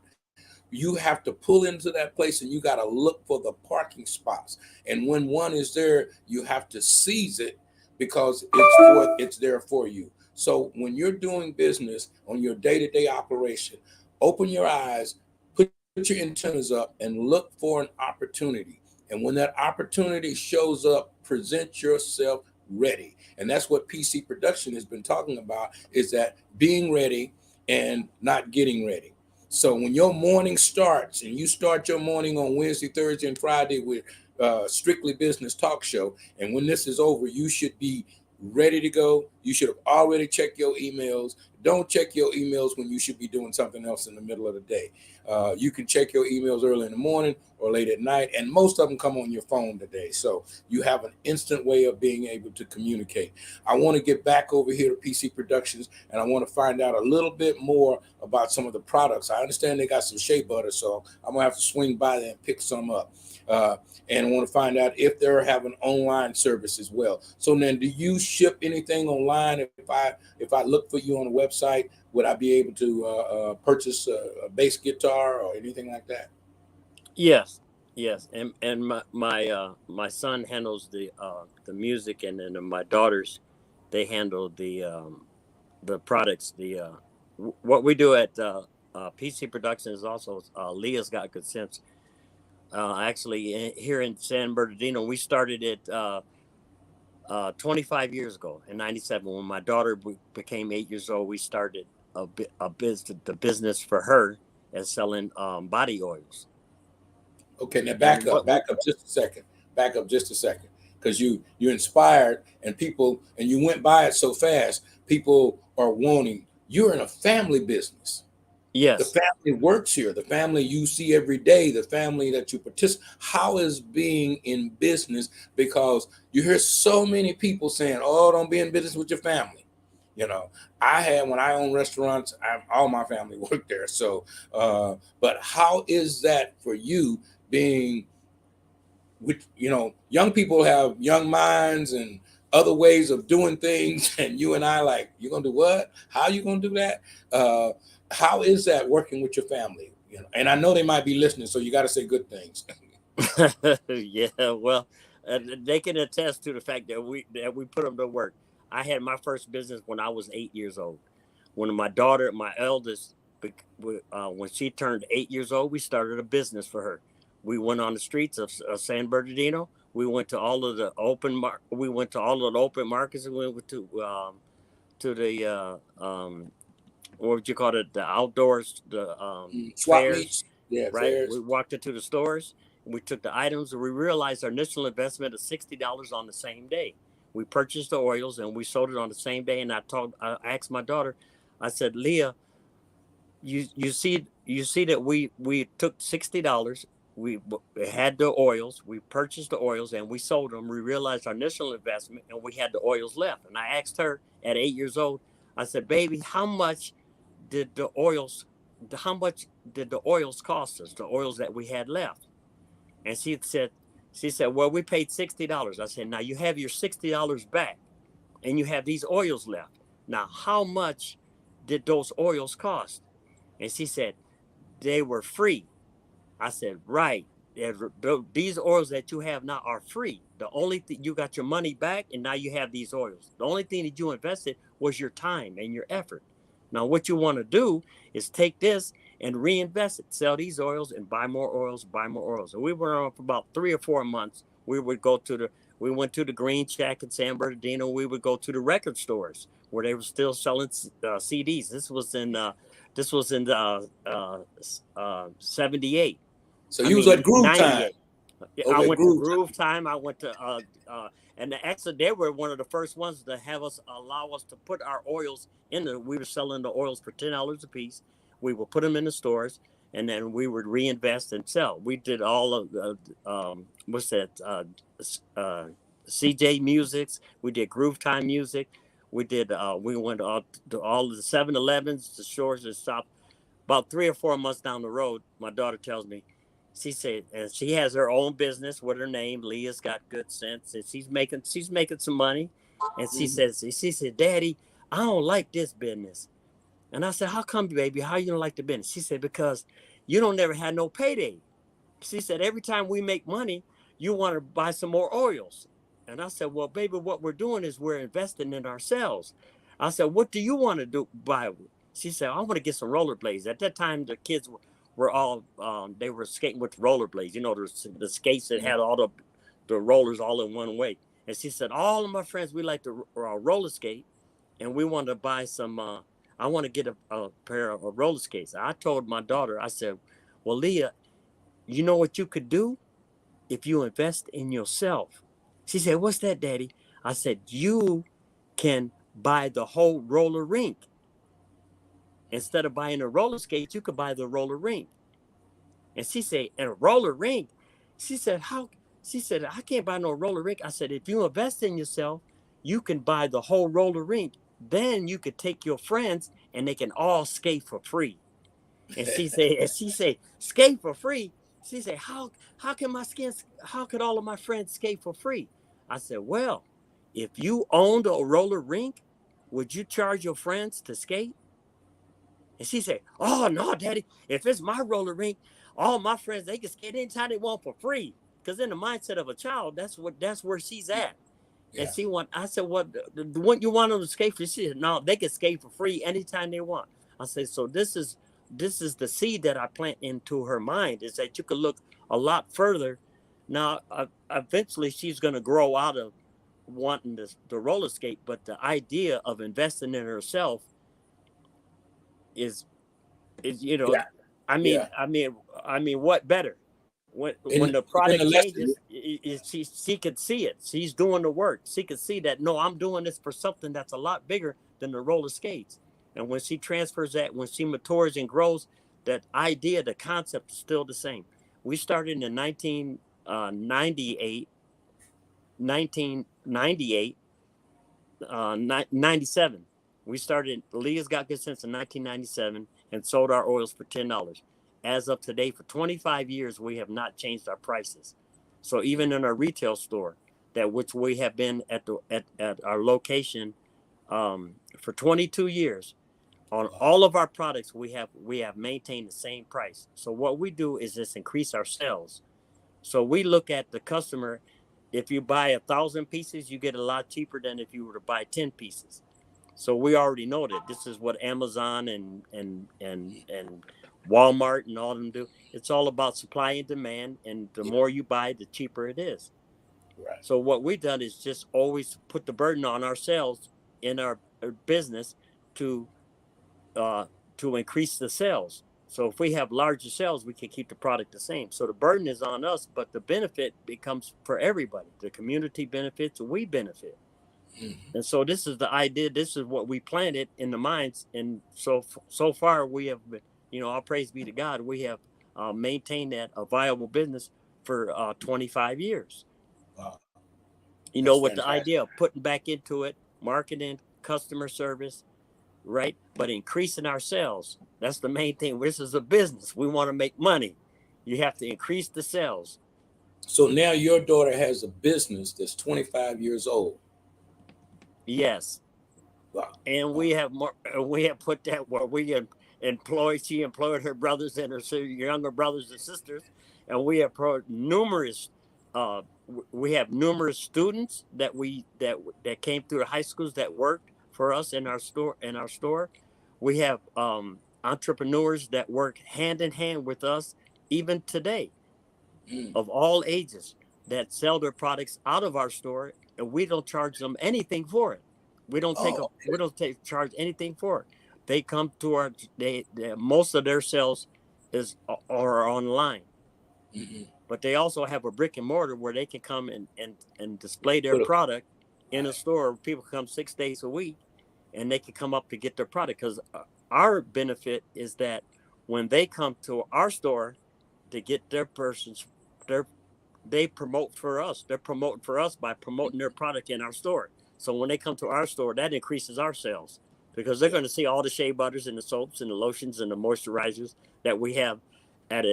You have to pull into that place and you got to look for the parking spots. And when one is there, you have to seize it because it's there for you. So when you're doing business on your day-to-day operation, open your eyes, put your antennas up and look for an opportunity. And when that opportunity shows up, present yourself ready. And that's what PC Production has been talking about, is that being ready and not getting ready. So when your morning starts and you start your morning on Wednesday, Thursday, and Friday with Strictly Business Talk Show, and when this is over, you should be ready to go. You should have already checked your emails. Don't check your emails when you should be doing something else in the middle of the day. You can check your emails early in the morning or late at night, and most of them come on your phone today. So you have an instant way of being able to communicate. I want to get back over here to PC Productions, and I want to find out a little bit more about some of the products. I understand they got some shea butter, so I'm going to have to swing by there and pick some up. and want to find out if they're having online service as well. So then, do you ship anything online? If I look for you on the website, would I be able to purchase a bass guitar or anything like that? Yes, yes, and my son handles the music, and then my daughters, they handle the products. What we do at PC Productions is also, Leah's got good sense. Actually, here in San Bernardino, we started it 25 years ago in '97 when my daughter became 8 years old. We started the business for her as selling body oils. Okay, now And what back up just a second. Back up just a second, because you inspired and people, and you went by it so fast. People are wanting. You're in a family business. The Yes. family works here. The family you see every day. The family that you participate. How is being in business? Because you hear so many people saying, "Oh, don't be in business with your family." You know, I had when I own restaurants. All my family worked there. So, but how is that for you being with young people have young minds and other ways of doing things, and you and I like, you're gonna do what? How you gonna do that? uh how is that working with your family? And I know they might be listening, so you got to say good things. Yeah, well, they can attest to the fact that we put them to work. I had my first business when I was 8 years old. When my daughter, my eldest, when she turned 8 years old, we started a business for her. We went on the streets of San Bernardino. We went to all of the We went to all of the open markets. We went to the what would you call it? The outdoors, the Swap fairs, meets, yeah, right? We fairs. walked into the stores, and we took the items, and we realized our initial investment of $60 on the same day. We purchased the oils and we sold it on the same day. And I asked my daughter, I said, Leah, you see that we took $60. We had the oils, we purchased the oils, and we sold them. We realized our initial investment, and we had the oils left. And I asked her at 8 years old, I said, baby, did the oils how much did the oils cost us, the oils that we had left? And she said, well, we paid $60. I said, now you have your $60 back, and you have these oils left. Now, how much did those oils cost? And she said, they were free. I said, right. These oils that you have now are free. The only thing, you got your money back, and now you have these oils. The only thing that you invested was your time and your effort. Now, what you want to do is take this and reinvest it, sell these oils, and buy more oils, buy more oils. And we were on for about 3 or 4 months. We went to the Green Shack in San Bernardino. We would go to the record stores where they were still selling CDs. This was in the 78. So I you was mean at Groove Time 98. I over at went to Groove Groove Time. I went to and actually they were one of the first ones to have us allow us to put our oils in the. We were selling the oils for $10 a piece. We would put them in the stores, and then we would reinvest and sell. We did all of the what's that? CJ Musics. We did Groove Time Music. We went to all of the 7-Elevens, the stores and stuff. About 3 or 4 months down the road, my daughter tells me, she said, and she has her own business with her name. Leah's got good sense, and she's making some money. And Mhm. she said, Daddy, I don't like this business. And I said, how come, baby? How you don't like the business? She said, because you don't never had no payday. She said, every time we make money, you want to buy some more oils. And I said, well, baby, what we're doing is we're investing in ourselves. I said, what do you want to do? Buy? She said, I want to get some rollerblades. At that time, the kids were all, they were skating with rollerblades, the skates that had all the rollers all in one way. And she said, all of my friends, we like to roller skate, and we want to buy some, I want to get a pair of roller skates. I told my daughter, I said, well, Leah, you know what you could do if you invest in yourself? She said, what's that, Daddy? I said, you can buy the whole roller rink. Instead of buying a roller skate, you could buy the roller rink. And she said, and a roller rink? She said, how? She said, I can't buy no roller rink. I said, if you invest in yourself, you can buy the whole roller rink. Then you could take your friends and they can all skate for free. And she said, skate for free. She said, how can how could all of my friends skate for free? I said, well, if you owned a roller rink, would you charge your friends to skate? And she said, oh no, Daddy, if it's my roller rink, all my friends, they can skate anytime they want for free. Because in the mindset of a child, that's where she's at. And Yeah. I said, what, what you want them to skate for? She said, no, they can skate for free anytime they want. I said, so this is the seed that I plant into her mind, is that you could look a lot further. Now, eventually she's going to grow out of wanting the roller skate, but the idea of investing in herself is, you know, Yeah. Yeah. I mean, what better? When And the in the product lesson, changes, she could see it. She's doing the work. She could see that, no, I'm doing this for something that's a lot bigger than the roller skates. And when she transfers that, when she matures and grows, that idea, the concept is still the same. We started in 1998, 1998, 97. We started Leah's Got Good Sense in 1997 and sold our oils for $10. As of today, for 25 years, we have not changed our prices. So even in our retail store, that which we have been at our location for 22 years, on all of our products, we have maintained the same price. So what we do is just increase our sales. So we look at the customer. If you buy 1,000 pieces, you get a lot cheaper than if you were to buy 10 pieces. So we already know that this is what Amazon and Walmart and all of them do. It's all about supply and demand, and the more you buy, the cheaper it is. right. So what we've done is just always put the burden on ourselves in our business to increase the sales. So if we have larger sales, we can keep the product the same. So the burden is on us, but the benefit becomes for everybody. The community benefits, we benefit. Mm-hmm. And so this is the idea. This is what we planted in the minds. And so far we have been, all praise be to God, we have maintained that a viable business for 25 years. Wow. With the idea of putting back into it, marketing, customer service, right? But increasing our sales. That's the main thing. This is a business. We want to make money. You have to increase the sales. So now your daughter has a business that's 25 years old. Yes. Wow. And we have put that where she employed her brothers and her younger brothers and sisters, and we have numerous students that came through the high schools that worked for us in our store. We have entrepreneurs that work hand in hand with us even today, of all ages, that sell their products out of our store, and we don't charge them anything for it. We don't charge anything for it. They come to most of their sales are online. Mm-hmm. But they also have a brick and mortar where they can come and display their product in a store. People come 6 days a week, and they can come up to get their product. Because our benefit is that when they come to our store to get they promote for us. They're promoting for us by promoting their product in our store. So when they come to our store, that increases our sales, because they're going to see all the shea butters and the soaps and the lotions and the moisturizers that we have at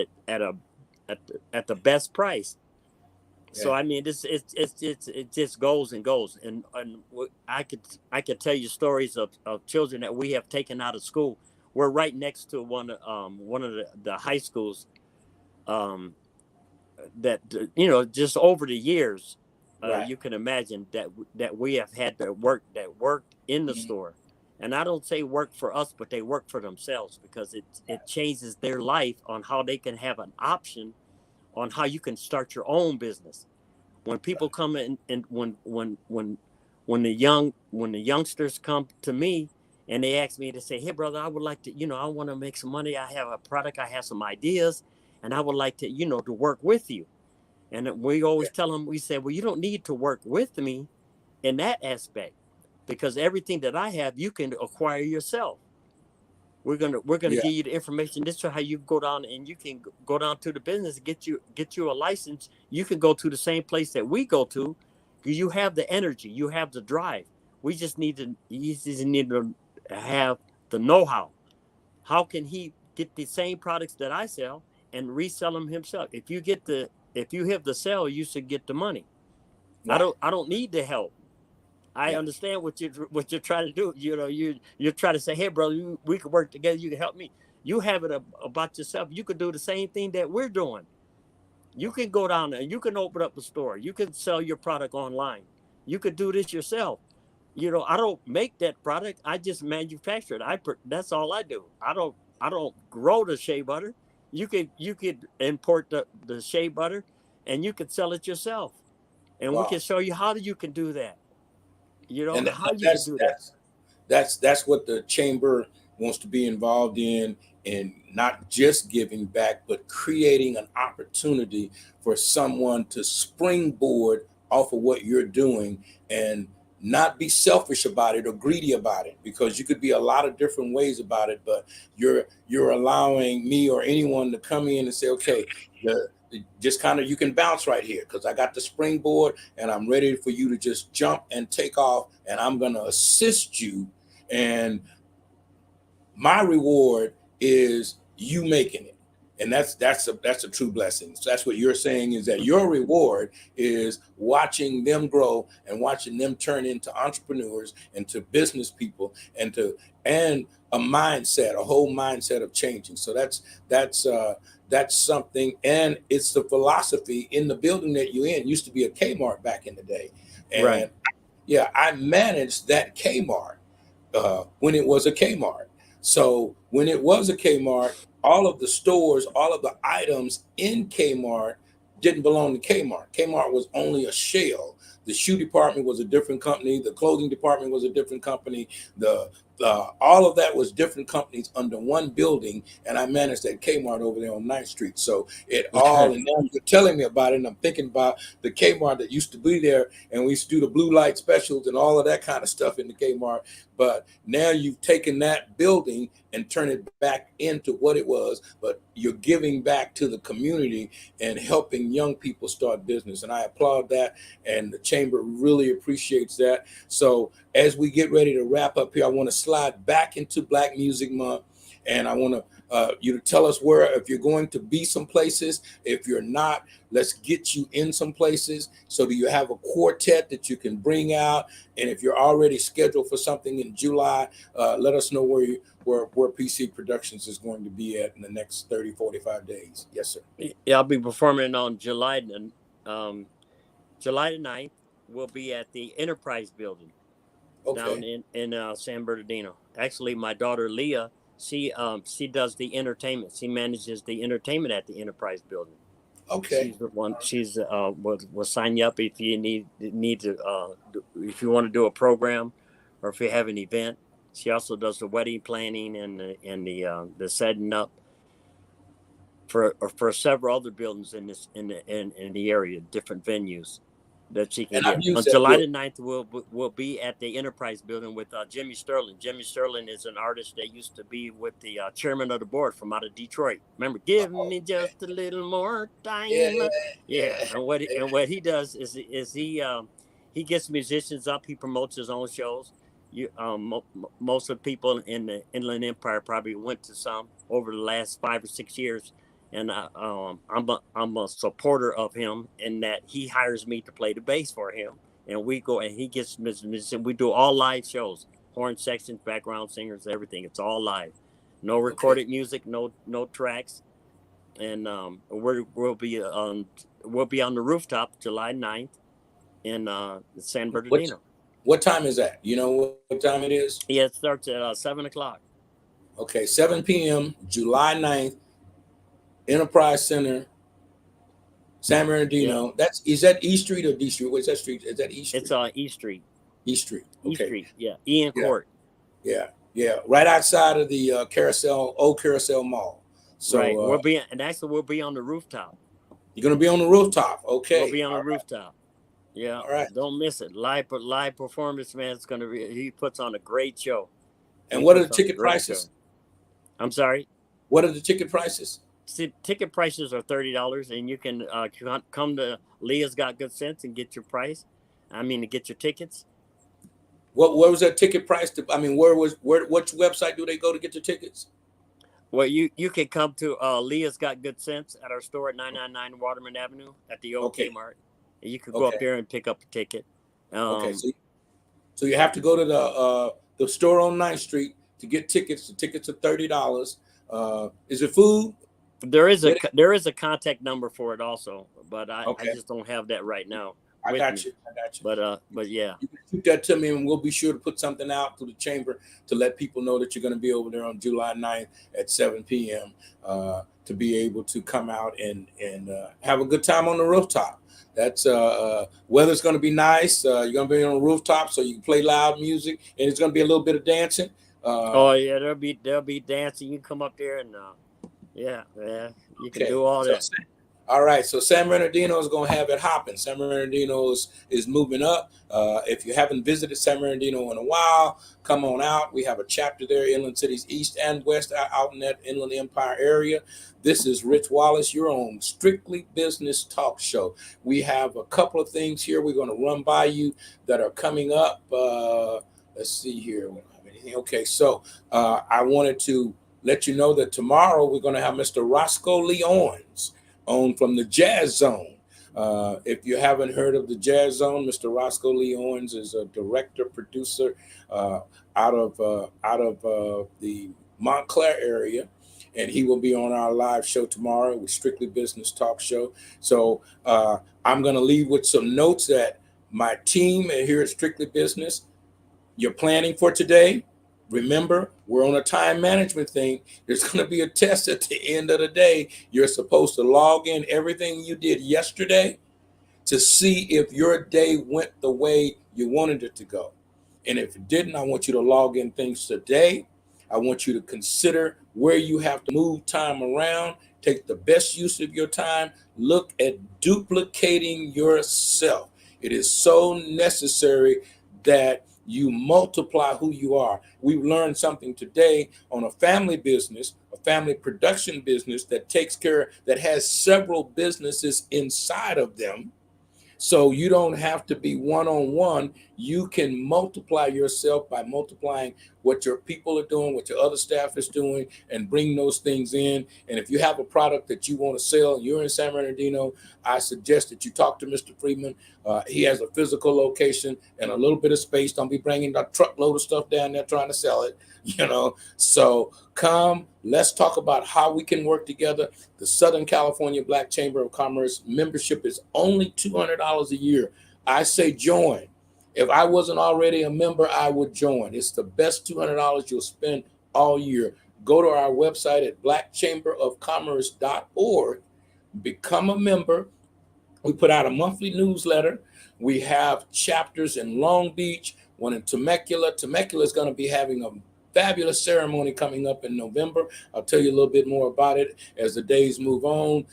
the best price. Yeah. So I mean, it just goes and goes, and I could tell you stories of children that we have taken out of school. We're right next to one of the high schools, that just over the years, right. You can imagine that we have had that worked in the store, and I don't say work for us, but they work for themselves, because it changes their life on how they can have an option on how you can start your own business. When people come in, and when the youngsters come to me and they ask me to say, hey brother, I would like to, I want to make some money. I have a product, I have some ideas, and I would like to, to work with you. And we always tell them, we say, well, you don't need to work with me in that aspect, because everything that I have, you can acquire yourself. We're gonna give you the information. This is how you go down, and you can go down to the business, get you a license. You can go to the same place that we go to, because you have the energy, you have the drive. You just need to have the know-how. How can he get the same products that I sell and resell them himself. If you have the sale, you should get the money. Right. I don't need the help. I Yeah. understand what you're trying to do. You know, you're trying to say, hey, brother, we can work together. You can help me. You have it about yourself. You could do the same thing that we're doing. You can go down there. You can open up a store. You can sell your product online. You could do this yourself. You know, I don't make that product. I just manufacture it. That's all I do. I don't grow the shea butter. You could import the shea butter, and you could sell it yourself. And we Wow. can show you how you can do that. You know And how you can do that. that's what the chamber wants to be involved in not just giving back, but creating an opportunity for someone to springboard off of what you're doing and not be selfish about it or greedy about it, because you could be a lot of different ways about it, but you're allowing me or anyone to come in and say, okay, just kind of, you can bounce right here because I got the springboard and I'm ready for you to just jump and take off, and I'm going to assist you, and my reward is you making it. And that's a true blessing. So that's what you're saying, is that your reward is watching them grow and watching them turn into entrepreneurs, into business people, and a mindset, a whole mindset of changing. So that's something, and it's the philosophy in the building that you're in. It used to be a Kmart back in the day, and Right. yeah, I managed that Kmart when it was a Kmart. So when it was a Kmart, all of the stores, all of the items in Kmart didn't belong to Kmart. Kmart was only a shell. The shoe department was a different company. The clothing department was a different company. The all of that was different companies under one building, and I managed that Kmart over there on 9th Street. So it all, and now you're telling me about it, and I'm thinking about the Kmart that used to be there, and we used to do the blue light specials and all of that kind of stuff in the Kmart. But now you've taken that building and turned it back into what it was, but you're giving back to the community and helping young people start business. And I applaud that, and the chamber really appreciates that. So as we get ready to wrap up here, I want to slide back into Black Music Month, and I want you to tell us where, if you're going to be some places. If you're not, let's get you in some places. So do you have a quartet that you can bring out? And if you're already scheduled for something in July, let us know where PC Productions is going to be at in the next 30, 45 days. Yes, sir. Yeah, I'll be performing on July the 9th. We'll be at the Enterprise Building down Okay. in San Bernardino. Actually, my daughter Leah, she does the entertainment. She manages the entertainment at the Enterprise Building. Okay. She's the one. She's will sign you up if you need to if you want to do a program, or if you have an event. She also does the wedding planning and the setting up for several other buildings in the area, different venues that she can And I've get. On used that July building. the 9th, we'll be at the Enterprise Building with Jimmy Sterling. Jimmy Sterling is an artist that used to be with the chairman of the board from out of Detroit. Remember, give me Okay. just a little more time. Yeah, Yeah, yeah. and what he does is he gets musicians up. He promotes his own shows. Most of the people in the Inland Empire probably went to some over the last 5 or 6 years, and I'm a supporter of him in that he hires me to play the bass for him, and we go and he gets musicians. We do all live shows, horn sections, background singers, everything. It's all live, no Okay. recorded music, no tracks, and we'll be on the rooftop July 9th in San What Bernardino. what time is that? You know what time it is? Yeah, it starts at 7 o'clock. Okay, 7 p.m., July 9th, Enterprise Center, San Yeah, Bernardino. Is that E Street or D Street? What's that street? Is that E it's Street? East Street. E Street. East Okay. Street. Yeah, Ian Yeah, Court. yeah. Right outside of the old Carousel Mall. Right. So We'll be on the rooftop. you're gonna be on the rooftop. We'll Okay. be on All the right. rooftop. Yeah. All right. Don't miss it. Live performance, man. It's gonna be. He puts on a great show. And He what are the puts on a ticket great show. prices? I'm sorry. What are the ticket prices? See, ticket prices are $30, and you can come to Leah's Got Good Sense and get your price. I mean, to get your tickets. What was that ticket price? I mean, which website do they go to get the tickets? Well, you can come to Leah's Got Good Sense at our store at 999 Waterman Avenue at the old Okay. Kmart. And you could go up Okay. there and pick up a ticket. Okay. Um, So you have to go to the store on 9th Street to get tickets. The tickets are $30. Is it food? there is a Get it? there is a contact number for it also, but I Okay. just don't have that right now I with got me. you. I got you. But yeah. You can shoot that to me, and we'll be sure to put something out through the chamber to let people know that you're going to be over there on July 9th at 7 p.m. To be able to come out and have a good time on the rooftop. That's weather's going to be nice. You're going to be on the rooftop, so you can play loud music, and it's going to be a little bit of dancing. Oh yeah, there'll be dancing. You can come up there and yeah, you can do all that. All right, so San Bernardino is going to have it hopping. San Bernardino is moving up. If you haven't visited San Bernardino in a while, come on out. We have a chapter there, Inland Cities East and West, out in that Inland Empire area. This is Rich Wallace. You're on Strictly Business Talk Show. We have a couple of things here we're going to run by you that are coming up. Let's see here. We don't have anything. Okay, so I wanted to let you know that tomorrow we're going to have Mr. Roscoe Leons on from the Jazz Zone. If you haven't heard of the Jazz Zone, Mr. Roscoe Leons is a director, producer out of the Montclair area, and he will be on our live show tomorrow with Strictly Business Talk Show. So I'm going to leave with some notes that my team here at Strictly Business, you're planning for today. Remember, we're on a time management thing. There's going to be a test at the end of the day. You're supposed to log in everything you did yesterday to see if your day went the way you wanted it to go. And if it didn't, I want you to log in things today. I want you to consider where you have to move time around, take the best use of your time, look at duplicating yourself. It is so necessary that you multiply who you are. We've learned something today on a family business, a family production business that has several businesses inside of them. So you don't have to be one-on-one. You can multiply yourself by multiplying what your people are doing, what your other staff is doing, and bring those things in. And if you have a product that you want to sell, you're in San Bernardino, I suggest that you talk to Mr. Freeman. He has a physical location and a little bit of space. Don't be bringing a truckload of stuff down there trying to sell it, So come, let's talk about how we can work together. The Southern California Black Chamber of Commerce membership is only $200 a year. I say join. If I wasn't already a member, I would join. It's the best $200 you'll spend all year. Go to our website at blackchamberofcommerce.org, become a member. We put out a monthly newsletter. We have chapters in Long Beach, one in Temecula. Temecula is going to be having a fabulous ceremony coming up in November. I'll tell you a little bit more about it as the days move on.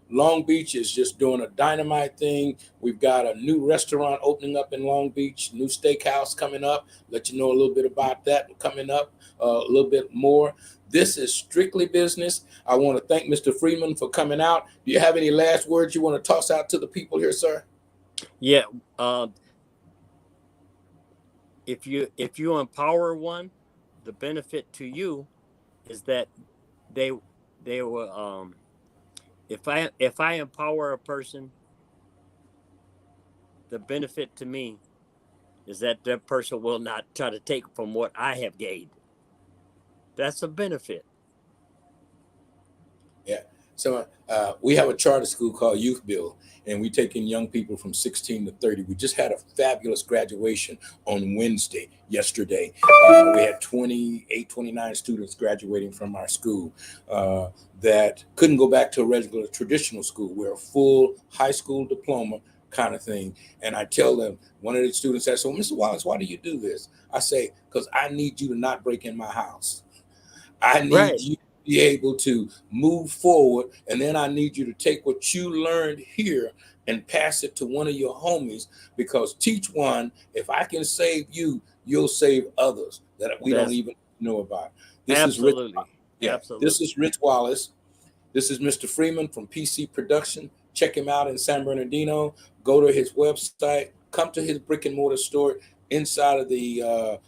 Long Beach is just doing a dynamite thing. We've got a new restaurant opening up in Long Beach, new steakhouse coming up. Let you know a little bit about that coming up a little bit more. This is Strictly Business. I want to thank Mr. Freeman for coming out. Do you have any last words you want to toss out to the people here, sir? Yeah. If you empower one, the benefit to you is that they will if I empower a person, the benefit to me is that person will not try to take from what I have gained. That's a benefit. Yeah. So we have a charter school called Youth Build, and we take in young people from 16 to 30. We just had a fabulous graduation on Wednesday, yesterday. We had 29 students graduating from our school that couldn't go back to a regular traditional school. We're a full high school diploma kind of thing. And I tell them, one of the students says, so Mr. Wallace, why do you do this? I say, because I need you to not break in my house. I need you to be able to move forward, and then I need you to take what you learned here and pass it to one of your homies, because teach one, if I can save you, you'll save others that we don't even know about. This absolutely. is Rich. Yeah, absolutely. This is Rich Wallace. This is Mr. Freeman from PC Production. Check him out in San Bernardino. Go to his website. Come to his brick and mortar store inside of the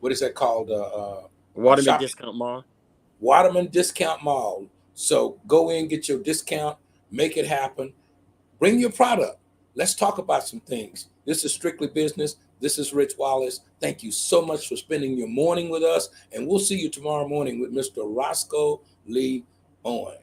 what is that called? Waterman Discount Mall. Waterman Discount Mall. So go in, get your discount, make it happen. Bring your product. Let's talk about some things. This is Strictly Business. This is Rich Wallace. Thank you so much for spending your morning with us. And we'll see you tomorrow morning with Mr. Roscoe Lee Owen.